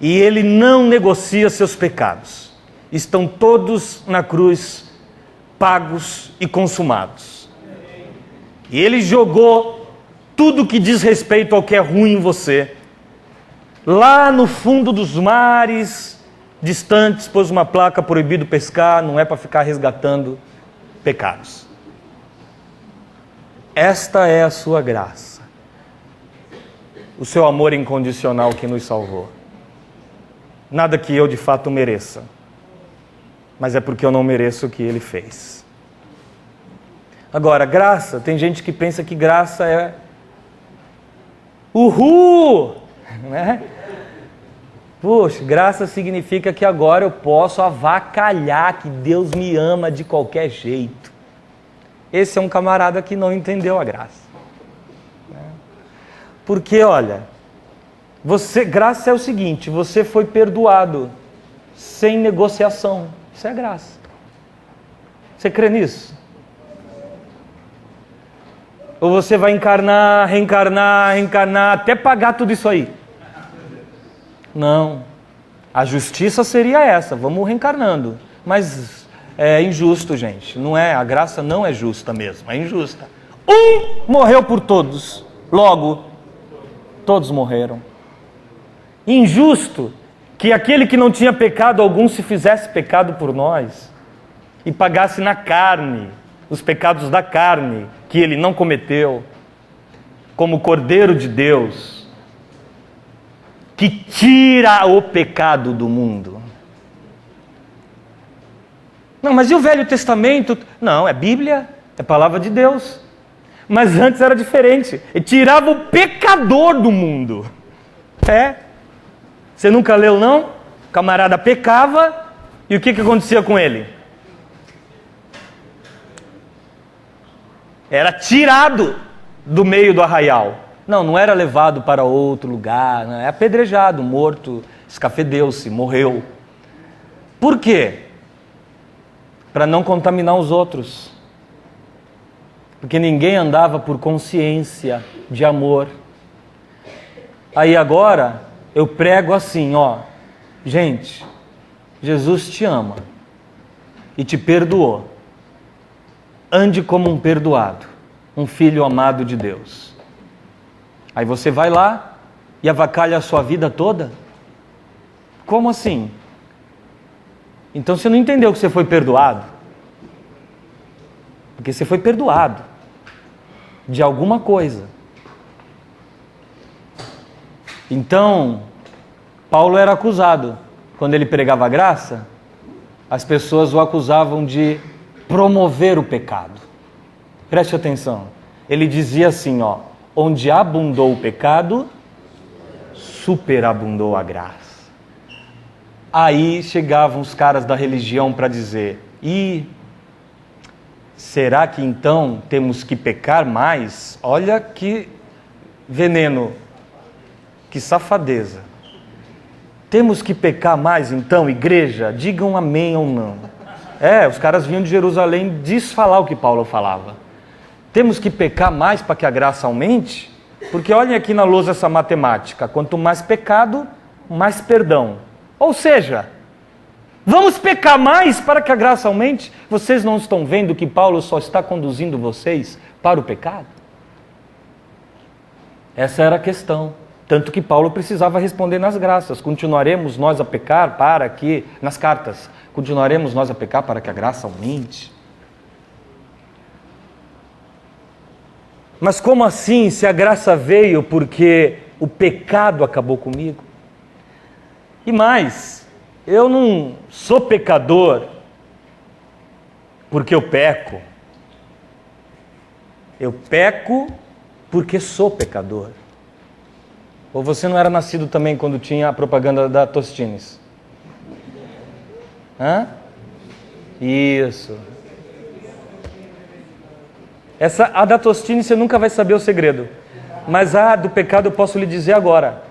e Ele não negocia seus pecados. Estão todos na cruz, pagos e consumados. E Ele jogou tudo que diz respeito ao que é ruim em você, lá no fundo dos mares distantes, pôs uma placa: proibido pescar, não é para ficar resgatando pecados. Esta é a sua graça, o seu amor incondicional que nos salvou. Nada que eu de fato mereça, mas é porque eu não mereço o que Ele fez. Agora, graça, tem gente que pensa que graça é uhul, né? Poxa, graça significa que agora eu posso avacalhar que Deus me ama de qualquer jeito. Esse é um camarada que não entendeu a graça. Porque, olha, graça é o seguinte: você foi perdoado sem negociação. Isso é graça. Você crê nisso? Ou você vai encarnar, reencarnar, até pagar tudo isso aí? Não. A justiça seria essa: vamos reencarnando. Mas é injusto, gente. Não é, a graça não é justa mesmo, é injusta. Um morreu por todos, logo todos morreram. Injusto que aquele que não tinha pecado algum se fizesse pecado por nós e pagasse na carne os pecados da carne que Ele não cometeu, como Cordeiro de Deus, que tira o pecado do mundo. Não, mas e o Velho Testamento? Não, é Bíblia, é Palavra de Deus. Mas antes era diferente. Ele tirava o pecador do mundo. É. Você nunca leu, não? O camarada pecava e o que acontecia com ele? Era tirado do meio do arraial. Não era levado para outro lugar. Não, é apedrejado, morto, escafedeu-se, morreu. Por quê? Para não contaminar os outros. Porque ninguém andava por consciência de amor. Aí agora eu prego assim, ó: gente, Jesus te ama e te perdoou. Ande como um perdoado, um filho amado de Deus. Aí você vai lá e avacalha a sua vida toda? Como assim? Então você não entendeu que você foi perdoado? Porque você foi perdoado de alguma coisa. Então, Paulo era acusado. Quando ele pregava a graça, as pessoas o acusavam de promover o pecado. Preste atenção. Ele dizia assim, ó: onde abundou o pecado, superabundou a graça. Aí chegavam os caras da religião para dizer: será que então temos que pecar mais? Olha que veneno, que safadeza. Temos que pecar mais então, igreja? Digam amém ou não. Os caras vinham de Jerusalém desfalar o que Paulo falava. Temos que pecar mais para que a graça aumente? Porque olhem aqui na lousa essa matemática: quanto mais pecado, mais perdão. Ou seja, vamos pecar mais para que a graça aumente? Vocês não estão vendo que Paulo só está conduzindo vocês para o pecado? Essa era a questão. Tanto que Paulo precisava responder nas graças: continuaremos nós a pecar para que, nas cartas, continuaremos nós a pecar para que a graça aumente? Mas como assim, se a graça veio porque o pecado acabou comigo? E mais, eu não sou pecador porque eu peco. Eu peco porque sou pecador. Ou você não era nascido também quando tinha a propaganda da Tostines? Isso. A da Tostines você nunca vai saber o segredo. Mas a do pecado eu posso lhe dizer agora.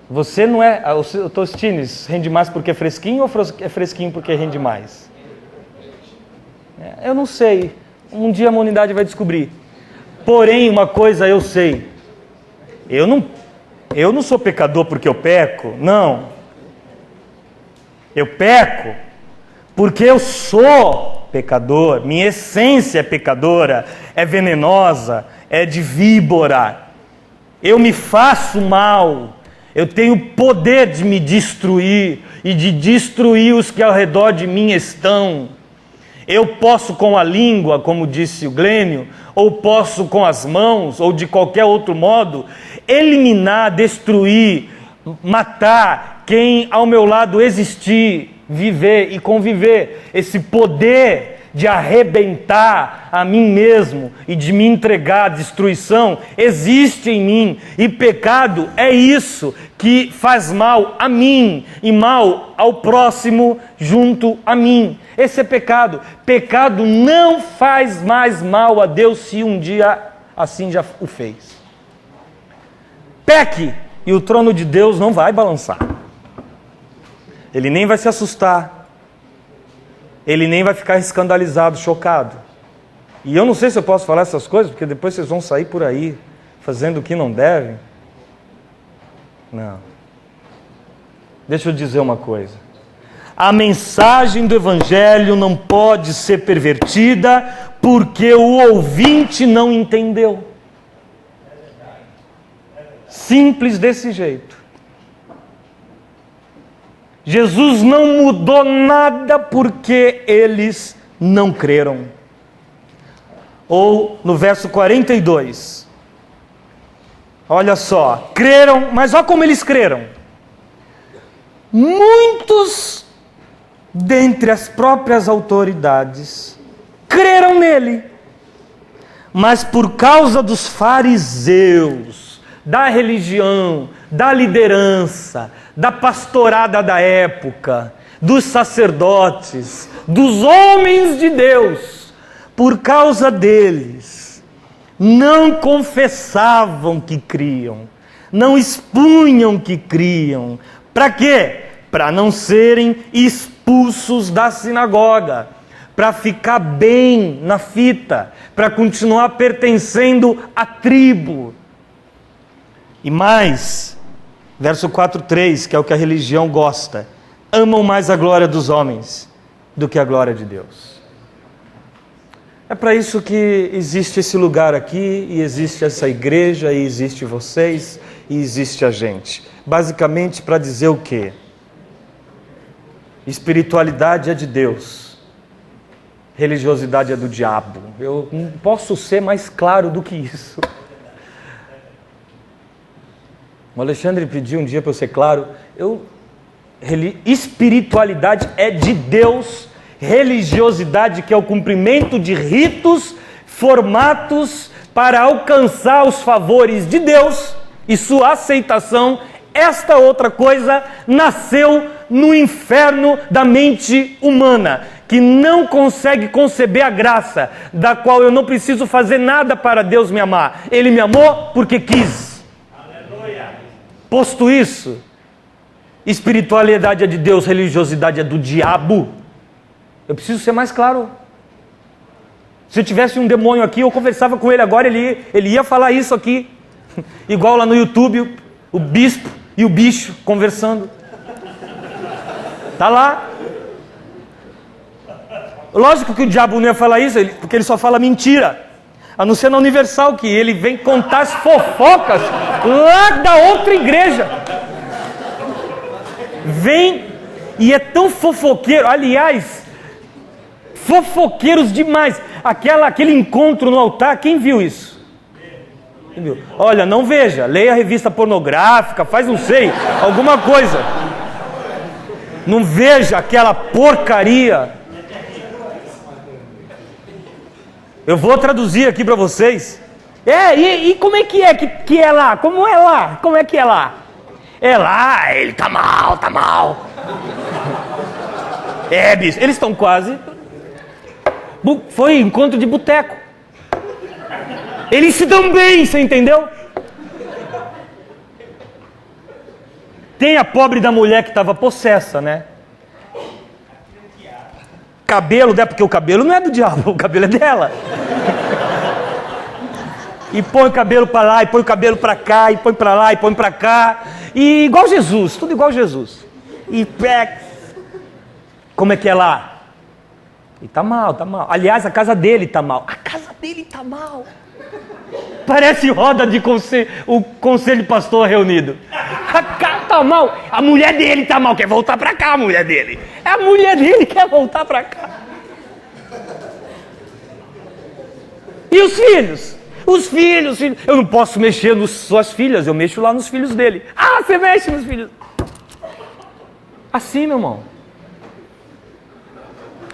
Você não é... O Tostines rende mais porque é fresquinho ou é fresquinho porque rende mais? Eu não sei. Um dia a humanidade vai descobrir. Porém, uma coisa eu sei. Eu Eu não sou pecador porque eu peco, não. Eu peco porque eu sou pecador, minha essência é pecadora, é venenosa, é de víbora. Eu me faço mal, eu tenho poder de me destruir e de destruir os que ao redor de mim estão. Eu posso com a língua, como disse o Glênio, ou posso com as mãos, ou de qualquer outro modo, eliminar, destruir, matar quem ao meu lado existir, viver e conviver. Esse poder de arrebentar a mim mesmo e de me entregar à destruição existe em mim, e pecado é isso que faz mal a mim e mal ao próximo junto a mim. Esse é pecado. Pecado não faz mais mal a Deus se um dia assim já o fez. Peque e o trono de Deus não vai balançar. Ele nem vai se assustar. Ele nem vai ficar escandalizado, chocado. E eu não sei se eu posso falar essas coisas, porque depois vocês vão sair por aí fazendo o que não devem. Não. Deixa eu dizer uma coisa. A mensagem do Evangelho não pode ser pervertida porque o ouvinte não entendeu. Simples desse jeito. Jesus não mudou nada porque eles não creram. Ou no verso 42. Olha só, creram, mas olha como eles creram. Muitos dentre as próprias autoridades creram nele, mas por causa dos fariseus, da religião, da liderança, da pastorada da época, dos sacerdotes, dos homens de Deus, por causa deles, não confessavam que criam, não expunham que criam. Para quê? Para não serem expulsos da sinagoga, para ficar bem na fita, para continuar pertencendo à tribo. E mais, verso 4:3, que é o que a religião gosta: amam mais a glória dos homens do que a glória de Deus. É para isso que existe esse lugar aqui, e existe essa igreja, e existe vocês, e existe a gente. Basicamente para dizer o quê? Espiritualidade é de Deus, religiosidade é do diabo. Eu não posso ser mais claro do que isso. O Alexandre pediu um dia para eu ser claro. Espiritualidade é de Deus, religiosidade, que é o cumprimento de ritos, formatos para alcançar os favores de Deus e sua aceitação. Esta outra coisa nasceu no inferno da mente humana, que não consegue conceber a graça, da qual eu não preciso fazer nada para Deus me amar. Ele me amou porque quis. Posto isso, espiritualidade é de Deus, religiosidade é do diabo. Eu preciso ser mais claro. Se eu tivesse um demônio aqui, eu conversava com ele agora, ele ia falar isso aqui. Igual lá no YouTube, o bispo e o bicho conversando. Tá lá. Lógico que o diabo não ia falar isso, porque ele só fala mentira. A não ser na Universal, que ele vem contar as fofocas lá da outra igreja. Vem e é tão fofoqueiro. Aliás, fofoqueiros demais. Aquele encontro no altar, quem viu isso? Quem viu? Olha, não veja, leia a revista pornográfica, faz não sei, alguma coisa. Não veja aquela porcaria. Eu vou traduzir aqui para vocês. E como é que é lá? Como é lá? Como é que é lá? É lá, ele tá mal, tá mal. Bicho, eles estão quase. Foi encontro de boteco. Eles se dão bem, você entendeu? Tem a pobre da mulher que estava possessa, né? Cabelo dela, porque o cabelo não é do diabo, o cabelo é dela. E põe o cabelo para lá, e põe o cabelo para cá, e põe para lá, e põe para cá. E igual Jesus, tudo igual Jesus. E como é que é lá? E tá mal, tá mal. Aliás, a casa dele tá mal. A casa dele tá mal. Parece roda de o conselho de pastor reunido. A casa tá mal. A mulher dele tá mal. Quer voltar pra cá, a mulher dele. A mulher dele quer voltar pra cá. E os filhos? Os filhos. Eu não posso mexer nas suas filhas. Eu mexo lá nos filhos dele. Ah, você mexe nos filhos. Assim, meu irmão.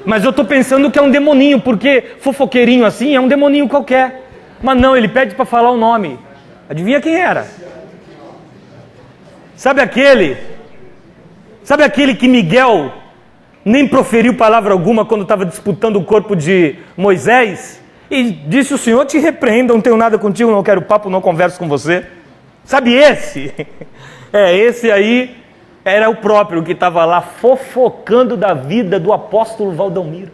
Mas eu estou pensando que é um demoninho, porque fofoqueirinho assim é um demoninho qualquer. Mas não, ele pede para falar o nome. Adivinha quem era? Sabe aquele que Miguel nem proferiu palavra alguma quando estava disputando o corpo de Moisés? E disse: o Senhor te repreenda, não tenho nada contigo, não quero papo, não converso com você. Sabe esse? Esse aí era o próprio que estava lá fofocando da vida do apóstolo Valdomiro.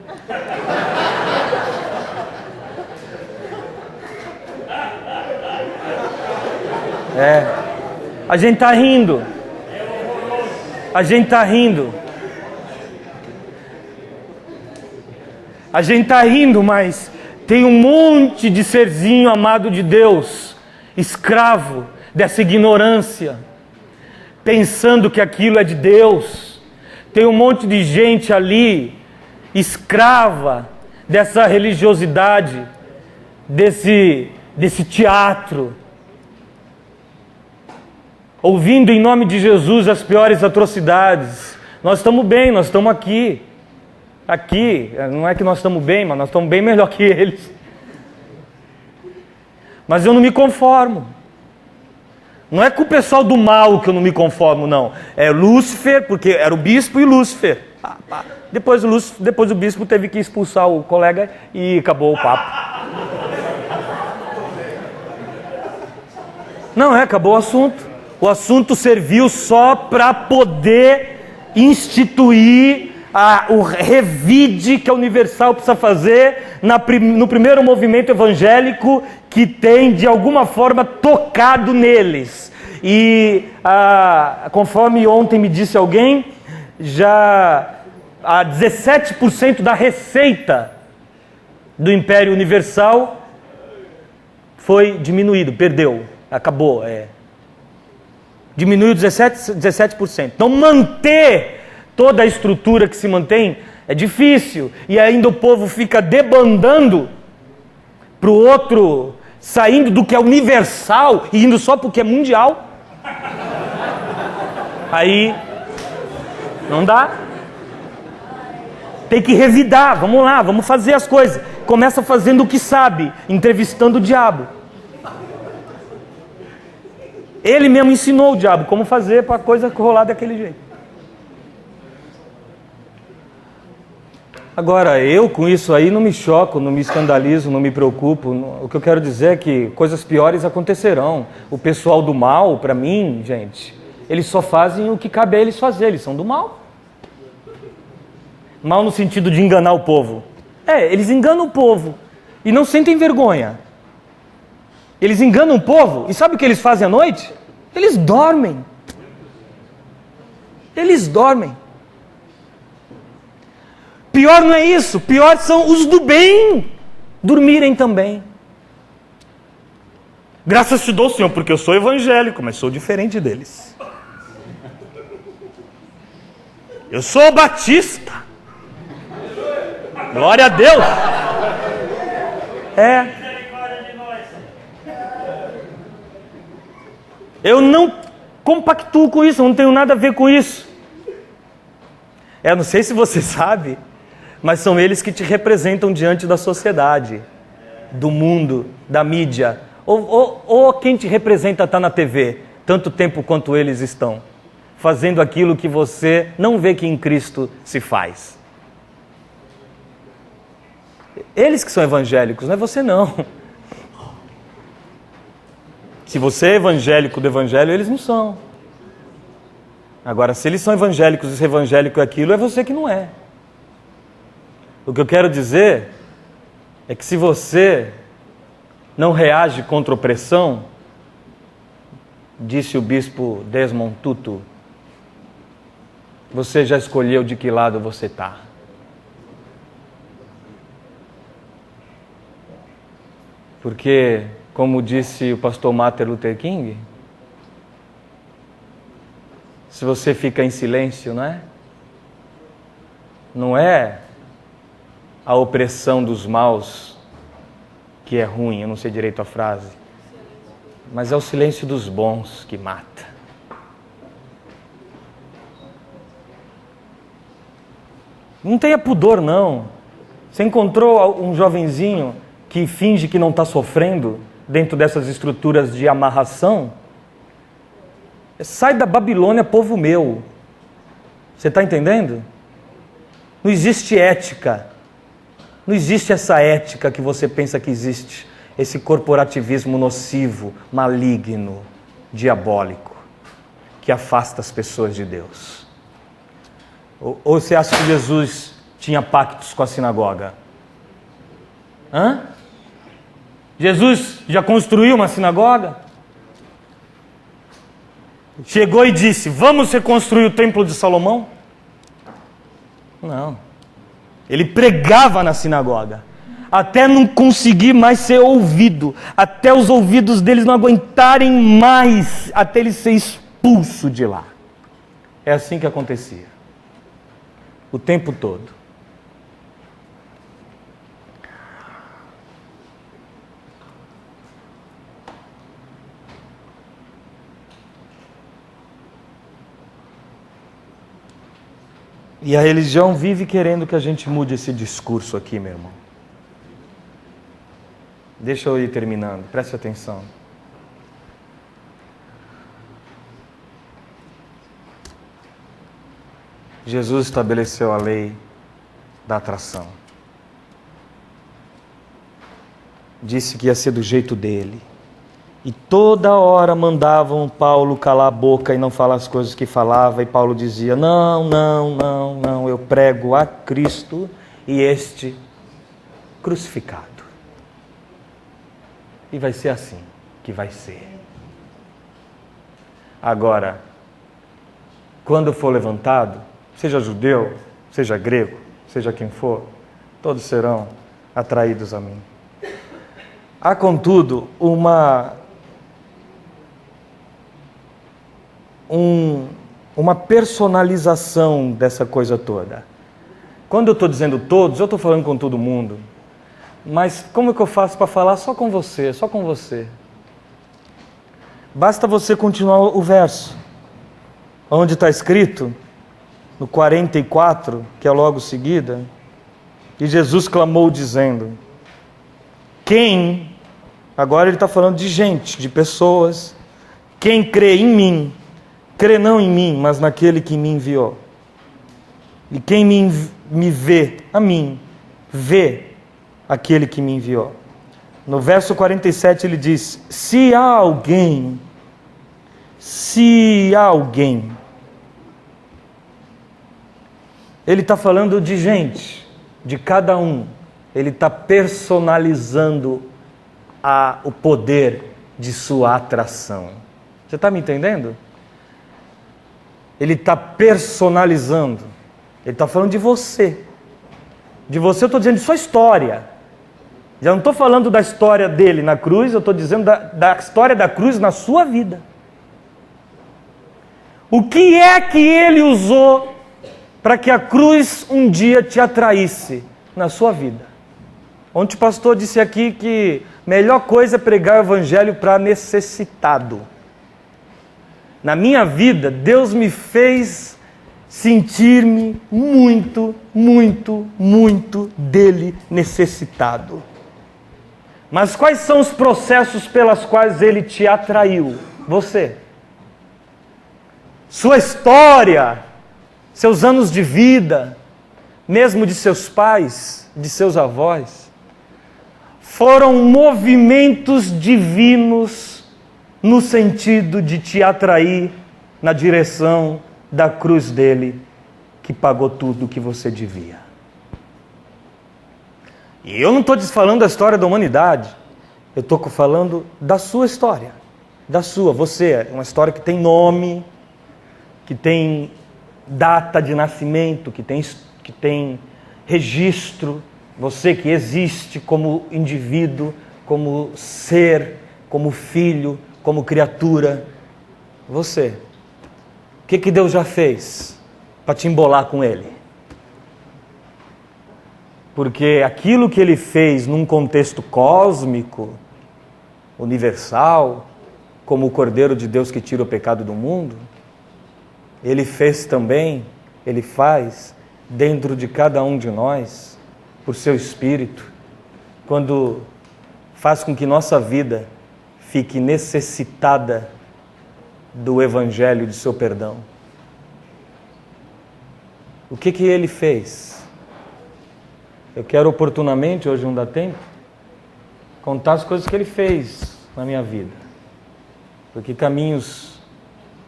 A gente tá rindo. A gente tá rindo. A gente tá rindo, mas tem um monte de serzinho amado de Deus, escravo dessa ignorância, pensando que aquilo é de Deus. Tem um monte de gente ali, escrava dessa religiosidade, desse teatro, ouvindo em nome de Jesus as piores atrocidades. Nós estamos bem, nós estamos aqui. Aqui, não é que nós estamos bem, mas nós estamos bem melhor que eles. Mas eu não me conformo. Não é com o pessoal do mal que eu não me conformo, não. É Lúcifer, porque era o bispo e Lúcifer. Depois o bispo teve que expulsar o colega e acabou o papo. Não, acabou o assunto. O assunto serviu só para poder instituir o revide que a Universal precisa fazer no primeiro movimento evangélico que tem, de alguma forma, tocado neles. E, conforme ontem me disse alguém, já 17% da receita do Império Universal foi diminuído, perdeu, acabou. Diminuiu 17%. Então, manter toda a estrutura que se mantém é difícil. E ainda o povo fica debandando para o outro, saindo do que é universal e indo só porque é mundial. Aí não dá. Tem que revidar. Vamos lá, vamos fazer as coisas. Começa fazendo o que sabe, entrevistando o diabo. Ele mesmo ensinou o diabo como fazer para a coisa rolar daquele jeito. Agora, eu com isso aí não me choco, não me escandalizo, não me preocupo. O que eu quero dizer é que coisas piores acontecerão. O pessoal do mal, para mim, gente, eles só fazem o que cabe a eles fazer, eles são do mal. Mal no sentido de enganar o povo. Eles enganam o povo e não sentem vergonha. Eles enganam o povo e sabe o que eles fazem à noite? Eles dormem. Eles dormem. Pior não é isso, pior são os do bem dormirem também. Graças te dou, Senhor, porque eu sou evangélico, mas sou diferente deles. Eu sou batista. Glória a Deus. Eu não compactuo com isso, eu não tenho nada a ver com isso. Eu não sei se você sabe, mas são eles que te representam diante da sociedade, do mundo, da mídia. Ou quem te representa está na TV, tanto tempo quanto eles estão, fazendo aquilo que você não vê que em Cristo se faz. Eles que são evangélicos, não é você não. Se você é evangélico do evangelho, eles não são. Agora, se eles são evangélicos e esse evangélico é aquilo, é você que não é. O que eu quero dizer é que se você não reage contra opressão, disse o bispo Desmond Tutu, você já escolheu de que lado você está. Porque, como disse o pastor Martin Luther King, se você fica em silêncio, não é a opressão dos maus que é ruim, eu não sei direito a frase, mas é o silêncio dos bons que mata. Não tenha pudor, não. Você encontrou um jovenzinho que finge que não está sofrendo dentro dessas estruturas de amarração? Sai da Babilônia, povo meu. Você está entendendo? Não existe ética. Não existe essa ética que você pensa que existe. Esse corporativismo nocivo, maligno, diabólico, que afasta as pessoas de Deus. Ou você acha que Jesus tinha pactos com a sinagoga? Jesus já construiu uma sinagoga? Chegou e disse, vamos reconstruir o templo de Salomão? Não. Ele pregava na sinagoga, até não conseguir mais ser ouvido, até os ouvidos deles não aguentarem mais, até ele ser expulso de lá. É assim que acontecia. O tempo todo. E a religião vive querendo que a gente mude esse discurso aqui, meu irmão. Deixa eu ir terminando, preste atenção. Jesus estabeleceu a lei da atração. Disse que ia ser do jeito dele. E toda hora mandavam Paulo calar a boca e não falar as coisas que falava. E Paulo dizia, não, eu prego a Cristo e este crucificado. E vai ser assim que vai ser. Agora, quando for levantado, seja judeu, seja grego, seja quem for, todos serão atraídos a mim. Há, contudo, uma personalização dessa coisa toda. Quando eu estou dizendo todos, eu estou falando com todo mundo. Mas como é que eu faço para falar só com você, só com você? Basta você continuar o verso, onde está escrito, no 44, que é logo seguida, e Jesus clamou dizendo, agora ele está falando de gente, de pessoas, quem crê em mim, crê não em mim, mas naquele que me enviou. E quem me vê, a mim, vê aquele que me enviou. No verso 47 ele diz, se há alguém, ele está falando de gente, de cada um. Ele está personalizando o poder de sua atração. Você está me entendendo? Ele está personalizando. Ele está falando de você. De você eu estou dizendo de sua história. Já não estou falando da história dele na cruz, eu estou dizendo da história da cruz na sua vida. O que é que ele usou para que a cruz um dia te atraísse na sua vida? Ontem o pastor disse aqui que a melhor coisa é pregar o evangelho para necessitado. Na minha vida, Deus me fez sentir-me muito, muito, muito dele necessitado. Mas quais são os processos pelos quais ele te atraiu? Você. Sua história, seus anos de vida, mesmo de seus pais, de seus avós, foram movimentos divinos no sentido de te atrair na direção da cruz dele, que pagou tudo o que você devia. E eu não estou falando da história da humanidade. Eu estou falando da sua história. Da sua. Você é uma história que tem nome, que tem data de nascimento, que tem registro. Você que existe como indivíduo, como ser, como filho, como criatura. Você. O que Deus já fez para te embolar com Ele? Porque aquilo que Ele fez num contexto cósmico, universal, como o Cordeiro de Deus que tira o pecado do mundo, Ele fez também, Ele faz dentro de cada um de nós, por seu Espírito, quando faz com que nossa vida fique necessitada do Evangelho de seu perdão. O que Ele fez? Eu quero oportunamente, hoje não dá tempo, contar as coisas que Ele fez na minha vida. Por que caminhos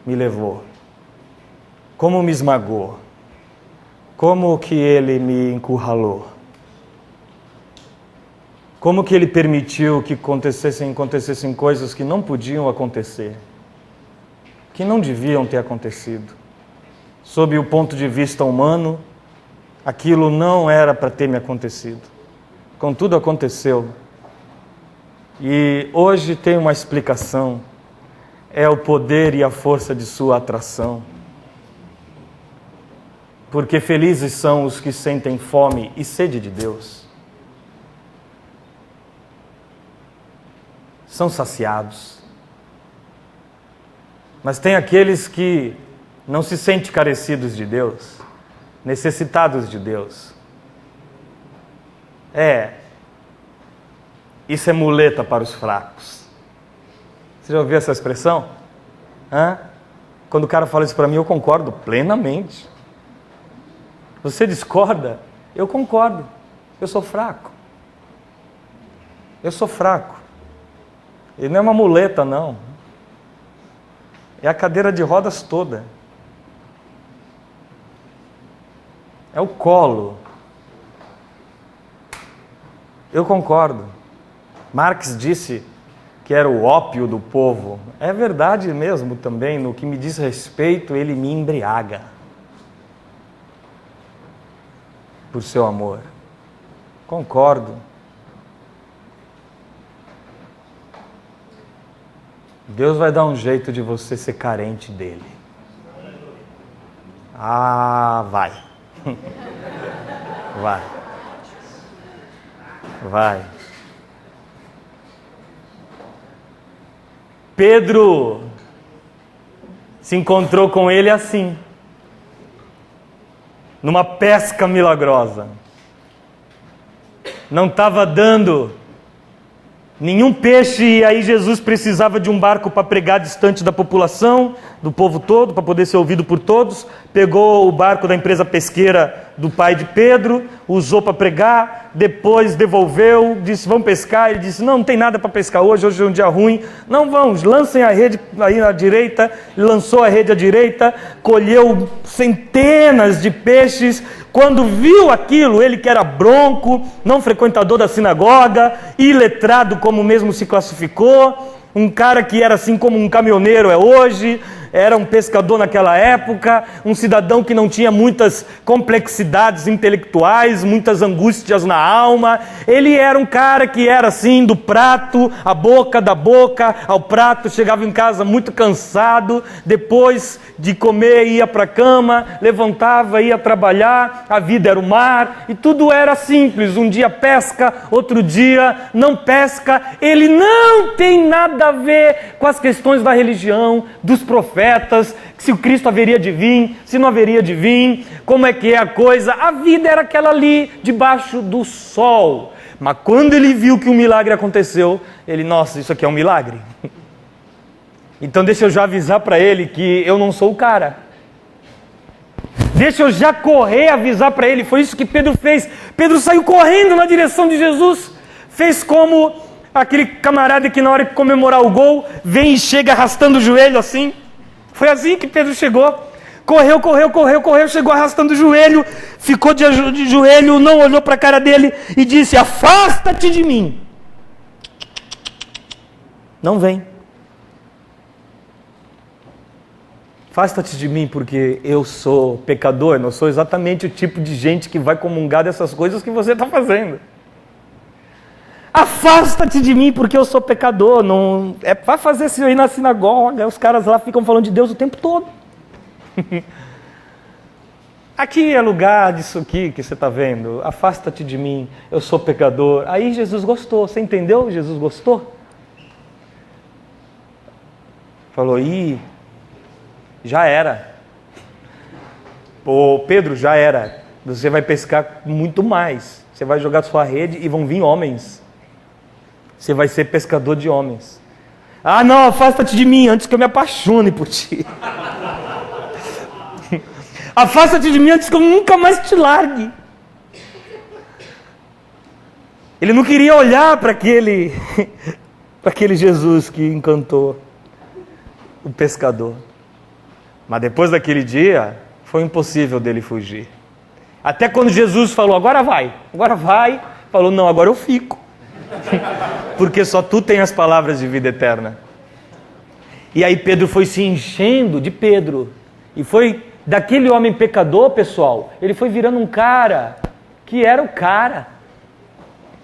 me levou. Como me esmagou. Como que Ele me encurralou. Como que Ele permitiu que acontecessem coisas que não podiam acontecer. Que não deviam ter acontecido. Sob o ponto de vista humano, aquilo não era para ter me acontecido. Contudo, aconteceu. E hoje tem uma explicação. É o poder e a força de sua atração. Porque felizes são os que sentem fome e sede de Deus. São saciados. Mas tem aqueles que não se sentem carecidos de Deus, necessitados de Deus. Isso é muleta para os fracos. Você já ouviu essa expressão? Quando o cara fala isso para mim, eu concordo plenamente. Você discorda? Eu concordo. Eu sou fraco. Eu sou fraco. E não é uma muleta, não. É a cadeira de rodas toda. É o colo. Eu concordo. Marx disse que era o ópio do povo. É verdade mesmo também, no que me diz respeito, ele me embriaga. Por seu amor. Concordo. Deus vai dar um jeito de você ser carente dele. Vai. Vai. Pedro se encontrou com ele assim, numa pesca milagrosa. Não estava dando nenhum peixe, e aí Jesus precisava de um barco para pregar distante da população, do povo todo, para poder ser ouvido por todos. Pegou o barco da empresa pesqueira do pai de Pedro, usou para pregar, depois devolveu, disse, vamos pescar. Ele disse, não tem nada para pescar hoje é um dia ruim. Não, vamos, lancem a rede aí à direita. Ele lançou a rede à direita, colheu centenas de peixes. Quando viu aquilo, ele que era bronco, não frequentador da sinagoga, iletrado como mesmo se classificou, um cara que era assim como um caminhoneiro é hoje, era um pescador naquela época, um cidadão que não tinha muitas complexidades intelectuais, muitas angústias na alma. Ele era um cara que era assim, do prato, a boca, da boca ao prato, chegava em casa muito cansado, depois de comer ia para a cama, levantava, ia trabalhar, a vida era o mar, e tudo era simples, um dia pesca, outro dia não pesca. Ele não tem nada a ver com as questões da religião, dos profetas, se o Cristo haveria de vir, se não haveria de vir, como é que é a coisa. A vida era aquela ali, debaixo do sol. Mas quando ele viu que o milagre aconteceu, ele, nossa, isso aqui é um milagre. Então deixa eu já avisar para ele que eu não sou o cara. Deixa eu já correr avisar para ele. Foi isso que Pedro fez. Pedro saiu correndo na direção de Jesus. Fez como aquele camarada que na hora de comemorar o gol, vem e chega arrastando o joelho assim. Foi assim que Pedro chegou. Correu, chegou arrastando o joelho, ficou de joelho, não olhou para a cara dele e disse, afasta-te de mim. Não vem. Afasta-te de mim, porque eu sou pecador, não sou exatamente o tipo de gente que vai comungar dessas coisas que você está fazendo. Afasta-te de mim, porque eu sou pecador. Não vai fazer isso aí na sinagoga, os caras lá ficam falando de Deus o tempo todo. Aqui é lugar disso aqui que você está vendo. Afasta-te de mim, eu sou pecador. Aí Jesus gostou, você entendeu? Jesus gostou. Falou, já era. Ô Pedro, já era. Você vai pescar muito mais. Você vai jogar sua rede e vão vir homens. Você vai ser pescador de homens. Ah, não, afasta-te de mim antes que eu me apaixone por ti. Afasta-te de mim antes que eu nunca mais te largue. Ele não queria olhar para aquele Jesus que encantou o pescador. Mas depois daquele dia, foi impossível dele fugir. Até quando Jesus falou, agora vai, falou, não, agora eu fico. Porque só tu tem as palavras de vida eterna. E aí Pedro foi se enchendo de Pedro. E foi daquele homem pecador, pessoal, ele foi virando um cara que era o cara.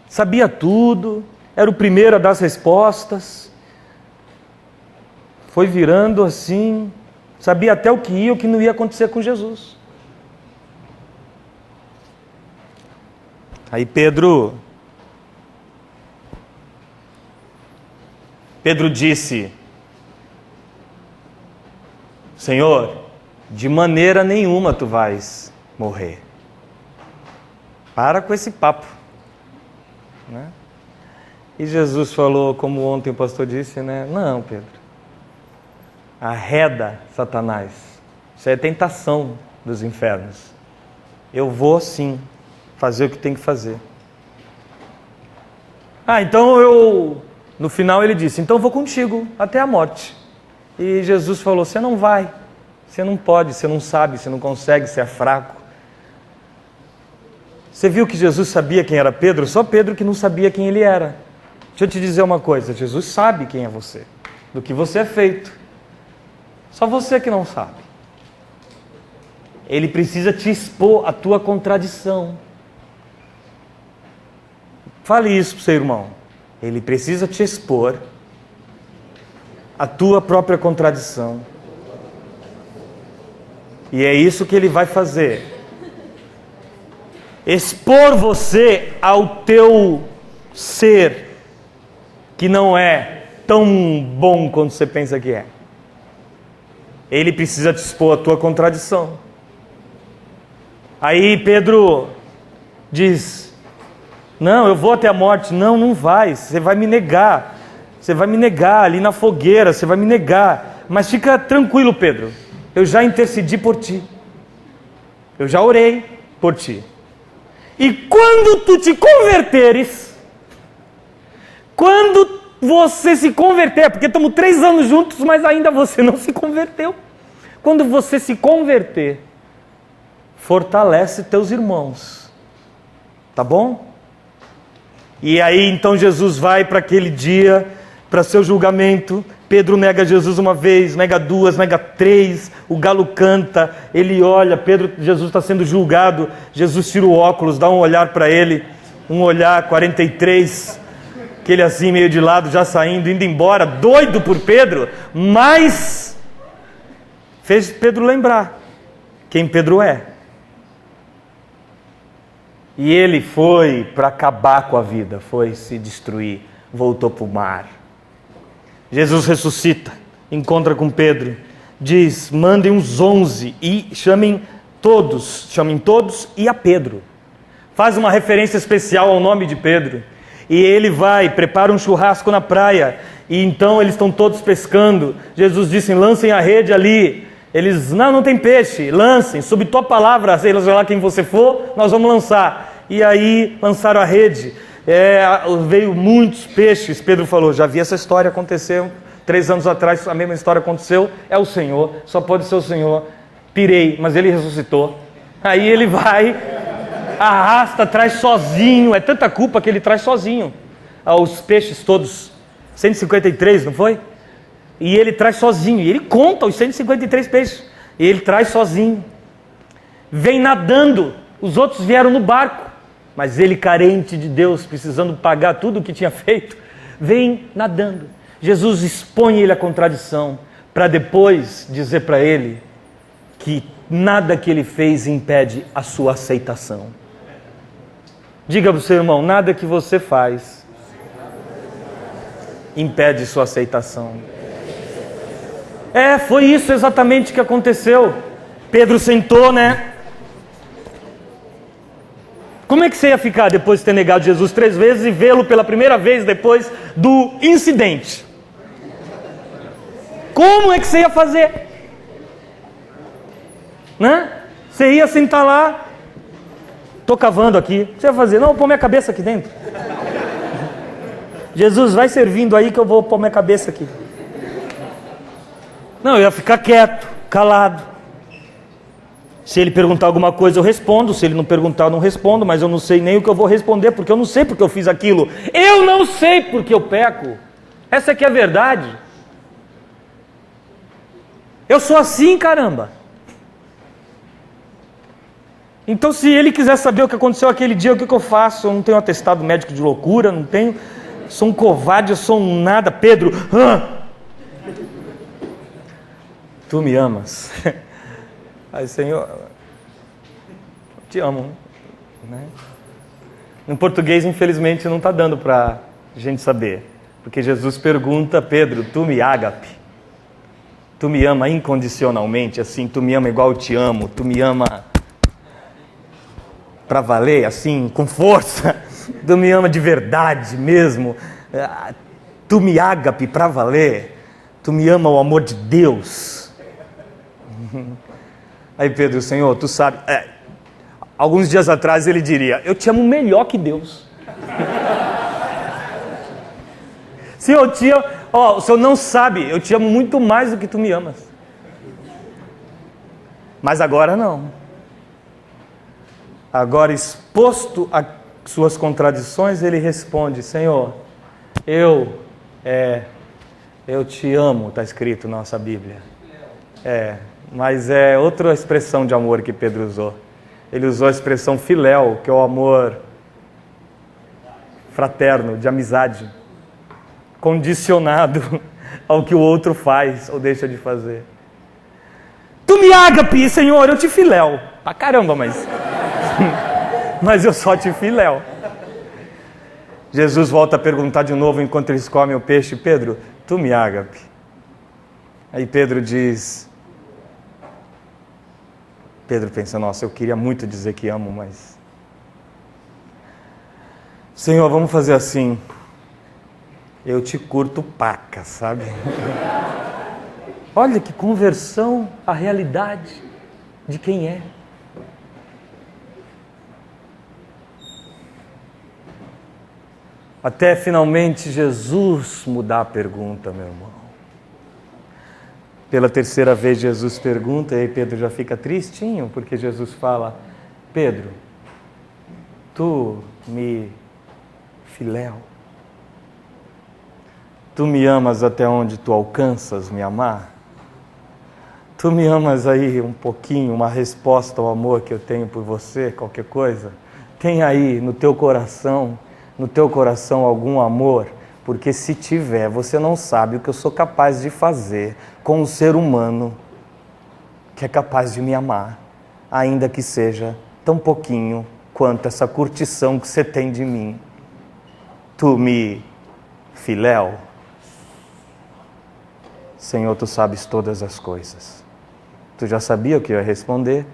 Sabia tudo, era o primeiro a dar as respostas. Foi virando assim... Sabia até o que ia e o que não ia acontecer com Jesus. Aí Pedro disse, Senhor, de maneira nenhuma tu vais morrer. Para com esse papo. Né? E Jesus falou, como ontem o pastor disse, né? Não, Pedro. Arreda, Satanás. Isso é tentação dos infernos. Eu vou sim fazer o que tem que fazer. Então no final ele disse, então eu vou contigo até a morte. E Jesus falou, você não vai, você não pode, você não sabe, você não consegue, você é fraco. Você viu que Jesus sabia quem era Pedro? Só Pedro que não sabia quem ele era. Deixa eu te dizer uma coisa, Jesus sabe quem é você, do que você é feito. Só você que não sabe. Ele precisa te expor a tua contradição. Fale isso para o seu irmão. Ele precisa te expor a tua própria contradição. E é isso que ele vai fazer. Expor você ao teu ser, que não é tão bom quanto você pensa que é. Ele precisa te expor a tua contradição. Aí Pedro diz, não, eu vou até a morte. Não, não vai, você vai me negar. Você vai me negar ali na fogueira, você vai me negar. Mas fica tranquilo, Pedro, eu já intercedi por ti. Eu já orei por ti. E quando tu te converteres, quando você se converter, porque estamos 3 anos juntos, mas ainda você não se converteu. Quando você se converter, fortalece teus irmãos. Tá bom? E aí então Jesus vai para aquele dia, para seu julgamento. Pedro nega Jesus uma vez, nega 2, nega 3, o galo canta, ele olha, Jesus está sendo julgado, Jesus tira o óculos, dá um olhar para ele, um olhar 43, aquele assim meio de lado, já saindo, indo embora, doido por Pedro, mas fez Pedro lembrar quem Pedro é. E ele foi para acabar com a vida, foi se destruir, voltou para o mar. Jesus ressuscita, encontra com Pedro, diz, mandem uns 11 e chamem todos e a Pedro. Faz uma referência especial ao nome de Pedro. E ele vai, prepara um churrasco na praia, e então eles estão todos pescando. Jesus disse, lancem a rede ali. Eles, não tem peixe, lancem, sob tua palavra, sei lá quem você for, nós vamos lançar. E aí lançaram a rede. Veio muitos peixes. Pedro falou, já vi essa história acontecer 3 anos atrás, a mesma história aconteceu, é o Senhor, só pode ser o Senhor. Pirei, mas ele ressuscitou. Aí ele vai, arrasta, traz sozinho, é tanta culpa que ele traz sozinho os peixes todos. 153, não foi? E ele traz sozinho, e ele conta os 153 peixes, e ele traz sozinho. Vem nadando, os outros vieram no barco, mas ele, carente de Deus, precisando pagar tudo o que tinha feito, vem nadando. Jesus expõe ele à contradição, para depois dizer para ele que nada que ele fez impede a sua aceitação. Diga para o seu irmão, nada que você faz impede sua aceitação. Foi isso exatamente que aconteceu. Pedro sentou, né? Como é que você ia ficar depois de ter negado Jesus 3 vezes e vê-lo pela primeira vez depois do incidente? Como é que você ia fazer? Né? Você ia sentar lá, tô cavando aqui, você ia fazer, não, vou pôr minha cabeça aqui dentro. Jesus, vai servindo aí que eu vou pôr minha cabeça aqui. Não, eu ia ficar quieto, calado. Se ele perguntar alguma coisa eu respondo, se ele não perguntar eu não respondo, mas eu não sei nem o que eu vou responder, porque eu não sei porque eu fiz aquilo. Eu não sei porque eu peco. Essa aqui é a verdade. Eu sou assim, caramba. Então, se ele quiser saber o que aconteceu aquele dia, o que eu faço? Eu não tenho atestado médico de loucura, não tenho. Sou um covarde, eu sou um nada. Pedro, tu me amas. Ai, Senhor, eu te amo. Né? Em português, infelizmente, não está dando para a gente saber. Porque Jesus pergunta, Pedro, tu me ágape? Tu me ama incondicionalmente, assim, tu me ama igual eu te amo, tu me ama para valer, assim, com força, tu me ama de verdade mesmo, tu me ágape para valer, tu me ama o amor de Deus. Aí Pedro, Senhor, tu sabe, alguns dias atrás ele diria, eu te amo melhor que Deus. Se eu te amo, o Senhor não sabe, eu te amo muito mais do que tu me amas. Mas agora não. Agora, exposto a suas contradições, ele responde, Senhor, eu te amo, está escrito na nossa Bíblia. Mas é outra expressão de amor que Pedro usou. Ele usou a expressão filéu, que é o amor fraterno, de amizade, condicionado ao que o outro faz ou deixa de fazer. Tu me ágape, Senhor, eu te filéu. Pra caramba, mas eu só te filéu. Jesus volta a perguntar de novo enquanto eles comem o peixe, Pedro, tu me ágape? Aí Pedro diz, Pedro pensa, nossa, eu queria muito dizer que amo, mas... Senhor, vamos fazer assim, eu te curto paca, sabe? Olha que conversão à realidade de quem é. Até finalmente Jesus mudar a pergunta, meu irmão. Pela terceira vez Jesus pergunta, e aí Pedro já fica tristinho, porque Jesus fala, Pedro, tu me filéu, tu me amas até onde tu alcanças me amar? Tu me amas aí um pouquinho, uma resposta ao amor que eu tenho por você, qualquer coisa? Tem aí no teu coração algum amor? Porque se tiver, você não sabe o que eu sou capaz de fazer com um ser humano que é capaz de me amar, ainda que seja tão pouquinho quanto essa curtição que você tem de mim. Tu me filéu? Senhor, tu sabes todas as coisas. Tu já sabia o que eu ia responder,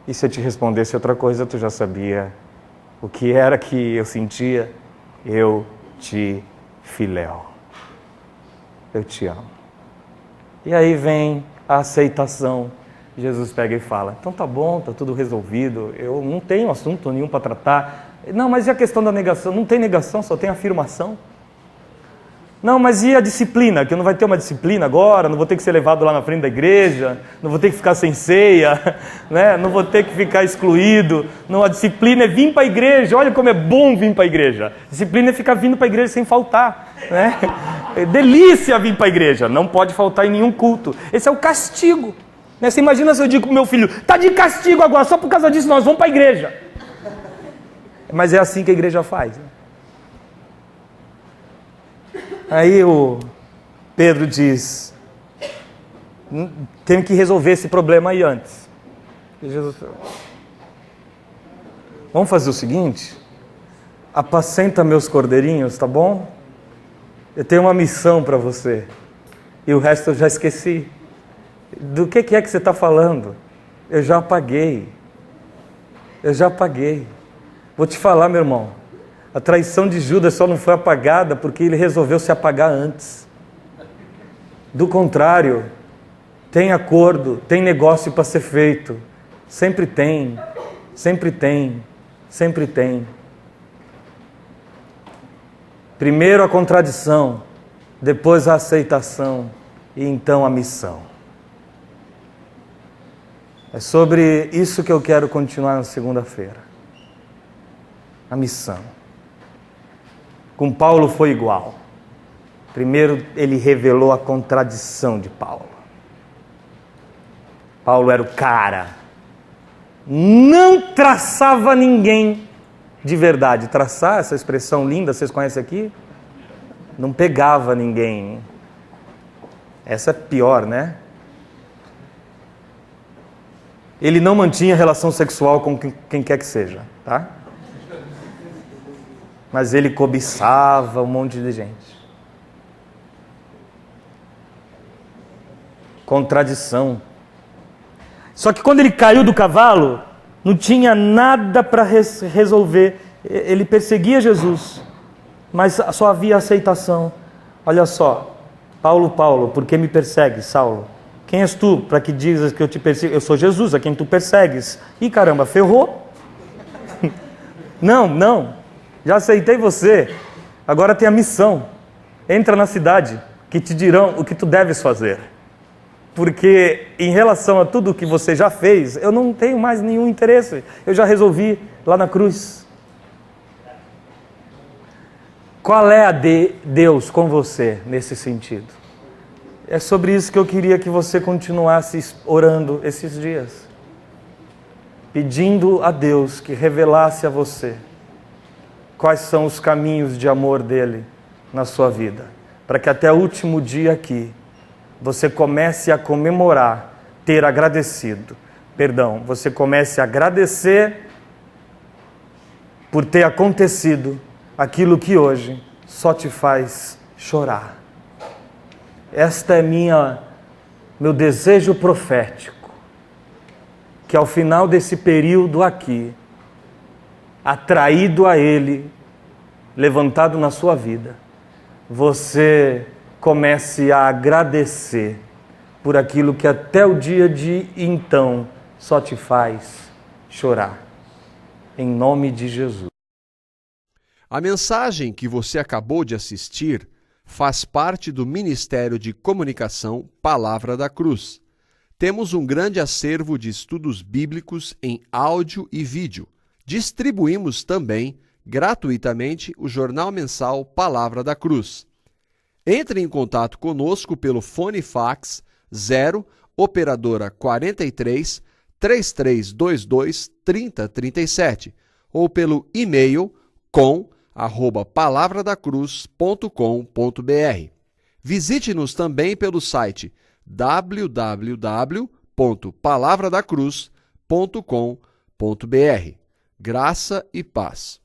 e se eu te respondesse outra coisa, tu já sabia o que era que eu sentia. Eu te filéu. Eu te amo. E aí vem a aceitação. Jesus pega e fala, então tá bom, tá tudo resolvido, eu não tenho assunto nenhum para tratar. Não, mas e a questão da negação? Não tem negação, só tem afirmação. Não, mas e a disciplina? Que não vai ter uma disciplina agora, não vou ter que ser levado lá na frente da igreja, não vou ter que ficar sem ceia, né? Não vou ter que ficar excluído. Não, a disciplina é vir para a igreja, olha como é bom vir para a igreja. Disciplina é ficar vindo para a igreja sem faltar. Né? É delícia vir para a igreja, não pode faltar em nenhum culto. Esse é o castigo. Né? Você imagina se eu digo para o meu filho, tá de castigo agora, só por causa disso nós vamos para a igreja. Mas é assim que a igreja faz. Né? Aí o Pedro diz, tem que resolver esse problema aí antes. E Jesus falou, vamos fazer o seguinte, apacenta meus cordeirinhos, tá bom? Eu tenho uma missão para você. E o resto eu já esqueci. Do que é que você está falando? Eu já apaguei. Eu já apaguei. Vou te falar, meu irmão. A traição de Judas só não foi apagada porque ele resolveu se apagar antes. Do contrário, tem acordo, tem negócio para ser feito. Sempre tem, sempre tem, sempre tem. Primeiro a contradição, depois a aceitação e então a missão. É sobre isso que eu quero continuar na segunda-feira. A missão. Com Paulo foi igual. Primeiro ele revelou a contradição de Paulo. Paulo era o cara. Não traçava ninguém de verdade. Traçar, essa expressão linda, vocês conhecem aqui? Não pegava ninguém. Essa é pior, né? Ele não mantinha relação sexual com quem quer que seja, tá? Mas ele cobiçava um monte de gente. Contradição. Só que quando ele caiu do cavalo, não tinha nada para resolver. Ele perseguia Jesus, mas só havia aceitação. Olha só, Paulo, por que me persegues, Saulo? Quem és tu para que dizes que eu te persigo? Eu sou Jesus, a quem tu persegues. Ih, caramba, ferrou? Não, já aceitei você. Agora tem a missão. Entra na cidade, que te dirão o que tu deves fazer. Porque em relação a tudo que você já fez, eu não tenho mais nenhum interesse. Eu já resolvi lá na cruz. Qual é a de Deus com você nesse sentido? É sobre isso que eu queria que você continuasse orando esses dias. Pedindo a Deus que revelasse a você quais são os caminhos de amor dele na sua vida. Para que até o último dia aqui, você comece a comemorar, ter agradecido. Você comece a agradecer por ter acontecido aquilo que hoje só te faz chorar. Esta é meu desejo profético, que ao final desse período aqui, atraído a Ele, levantado na sua vida, você comece a agradecer por aquilo que até o dia de então só te faz chorar. Em nome de Jesus. A mensagem que você acabou de assistir faz parte do Ministério de Comunicação Palavra da Cruz. Temos um grande acervo de estudos bíblicos em áudio e vídeo. Distribuímos também, gratuitamente, o jornal mensal Palavra da Cruz. Entre em contato conosco pelo fone fax 0 operadora 43 3322 3037 ou pelo e-mail com@palavradacruz.com.br. Visite-nos também pelo site www.palavradacruz.com.br. Graça e paz.